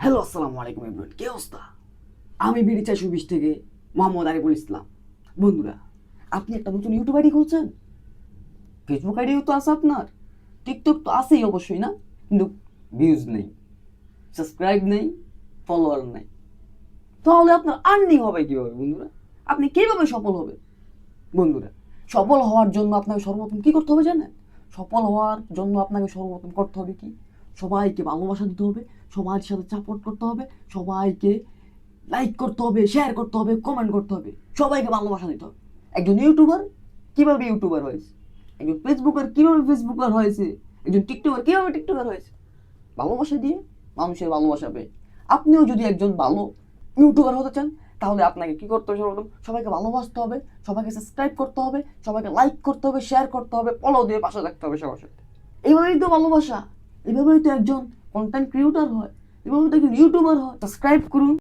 Hello, আসসালামু আলাইকুম everyone. কি অবস্থা? আমি বিডি 420 থেকে মোহাম্মদ আরিফুল ইসলাম। বন্ধুরা, আপনি একটা নতুন ইউটিউব আইডি খুলছেন, ফেসবুক আইডিও তো আছে আপনার, টিকটক তো আছেই অবশ্যই, না? কিন্তু ভিউজ নেই, সাবস্ক্রাইব নেই, ফলোয়ার নেই। তাহলে আপনার আর্নিং হবে কিভাবে বন্ধুরা? আপনি কিভাবে সফল হবে? বন্ধুরা, সফল হওয়ার জন্য আপনাকে সর্বপ্রথম কি করতে হবে জানেন? সফল হওয়ার জন্য আপনাকে সর্বপ্রথম করতে হবে কি? সবাইকে ভালোবাসা দিতে হবে, সবার সাথে সাপোর্ট করতে হবে, সবাইকে লাইক করতে হবে, শেয়ার করতে হবে, কমেন্ট করতে হবে, সবাইকে ভালোবাসা দিতে হবে। একজন ইউটিউবার কিভাবে ইউটিউবার হয়েছে, একজন ফেসবুকার কিভাবে ফেসবুকার হয়েছে, একজন টিকটকার কিভাবে টিকটকার হয়েছে? ভালোবাসা দিয়ে, মানুষের ভালোবাসা পেয়ে। আপনিও যদি একজন ভালো ইউটিউবার হতে চান, তাহলে আপনাকে কি করতে হবে? সর্বপ্রথম সবাইকে ভালোবাসতে হবে, সবাইকে সাবস্ক্রাইব করতে হবে, সবাইকে লাইক করতে হবে, শেয়ার করতে হবে, ফলো দিয়ে পাশে থাকতে হবে সবার সাথে। এইভাবেই তো ভালোবাসা, এইভাবেই তো একজন কন্টেন্ট ক্রিয়েটর হয়, এভাবেই তো একজন ইউটিউবার হয়। সাবস্ক্রাইব করুন।